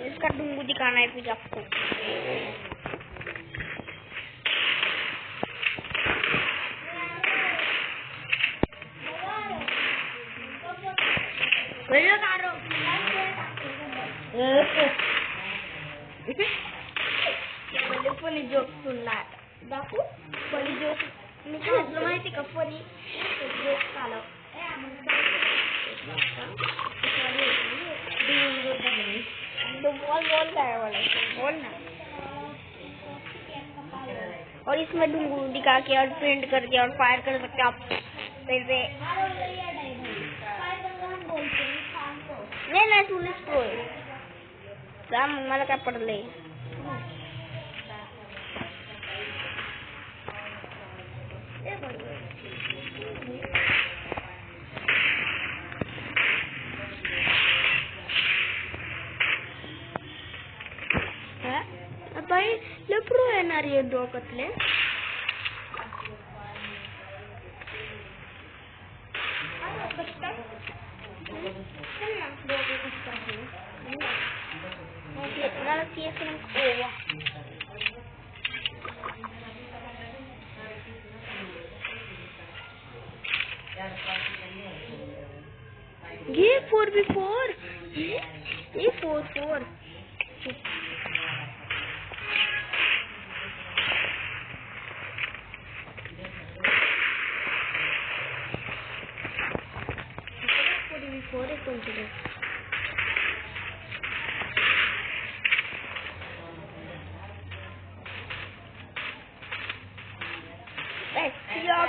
इसका डुंगू दिखाना है फिर आपको। पोली जोक सुनला दाखवू पोली जोक मी सांगितलं माहिती का पोली जोक चालव तो बॉल क्या वाला बॉल ना और इसमें डुंगू दिखा के और पेंट करके और फायर कर सकते आप जैसे नहीं नहीं टूलिस प्रो राम मला काय पडले भाई ले प्रो येणार आहे डोकतले ये 4v4 ये 4-4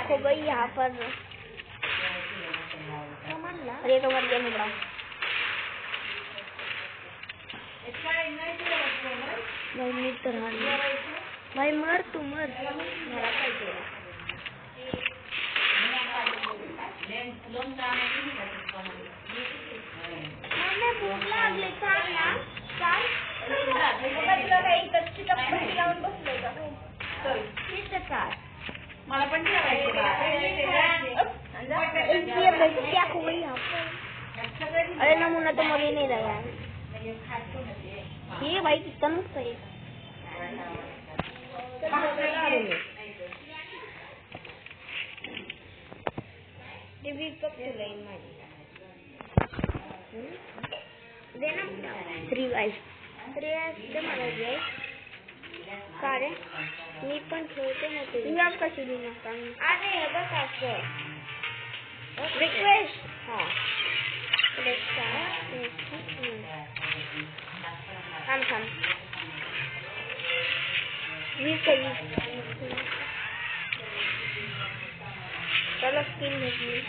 हो गई यहाँ पर अरे तो मर गया मुड़ा भाई मित्र भाई मर तू मर भूक लागली सांग ना सांग मला पण अरे नमूना तो मर ही नहीं रहा है ये भाई कितना मुफ्त है देना 3 का रे मी पण खेळते ना ते तुला कशी देणार सांग अरे हे बघ असं रिक्वेस्ट हां थांब 20 चलो स्किन घेतली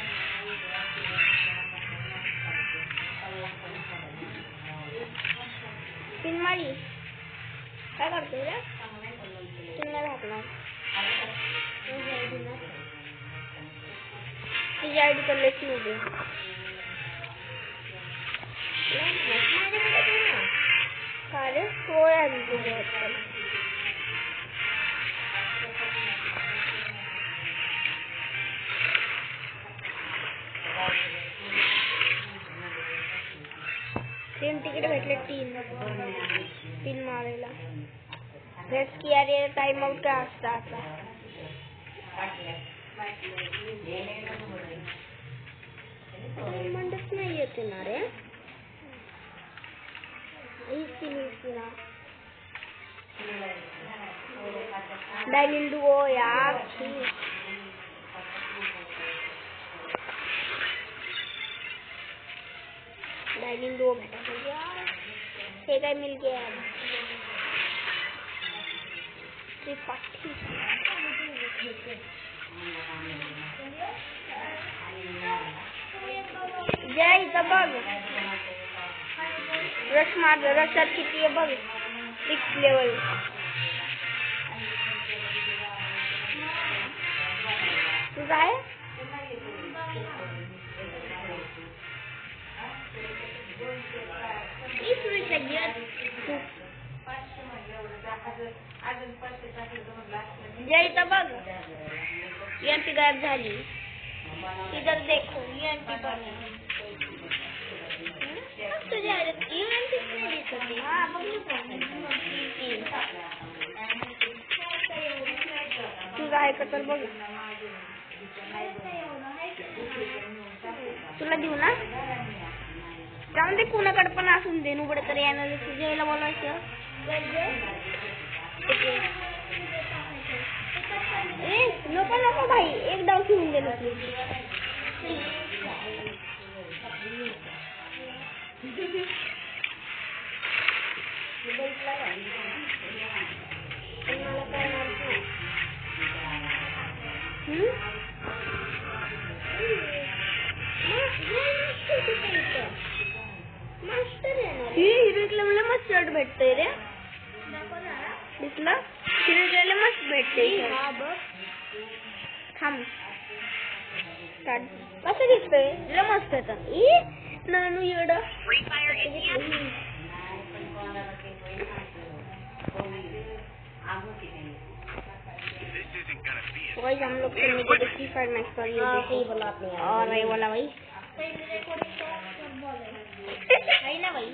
स्किन मारी काय करते रे तुला घातला तुझी आयडी तर लेखी होते काय रे सोळा तीन तिकीट भेटले 3 मारायला रेस किया रे टाइम आउट का असता आता मंडप नाही येते ना रे इसी ना डायनिंग डुओ यार डायनिंग डुओ भेटा यार हे काय मिल गया जय बघ रश मार रशात किती आहे बघ 6 लेवल तुझा आहे 30 मिनिट ये इथं बघ एंटी गायब झाली. इधर देखो एंटी पण आहे. तुझ्या एंटी नाही दिसत आहे. हा बघ तुझा आहे का तर बघ. तुला देऊ ना. जाऊन दे कुणाकडे पण असून दे. उघड तर येणार तुझ्या याला बोलायचं. नको नको भाई एक डाव घेऊन गेलो हिरोईनला मला मस्त शर्ट भेटतोय रे. दिसलं हिरोईनला मस्त भेटते. थांब कसं दिसतोय तुला मस्त नानू एवढं वही हम लोग खेलने के लिए फ्री फायर मैच कर रहे थे और ये वाला भाई है ना भाई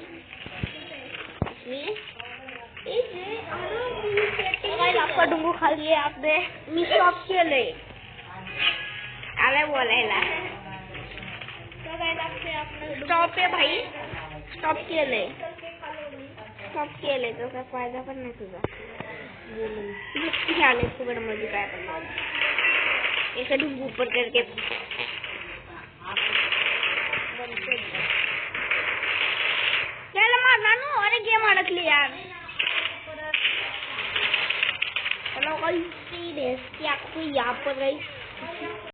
आपका डुंगू खा लिए आपने मी स्टॉप केले आले बोलायला स्टॉप आहे भाई स्टॉप केले तो काय फायदा पण नाही तुझा बोलून आले फुगड मध्ये काय करणार ऐसा डुंगू ऊपर करके चल मारना नो अरे गेम अडकली यार. चलो गाइस सीरियस क्या कोई यहाँ पर गाइस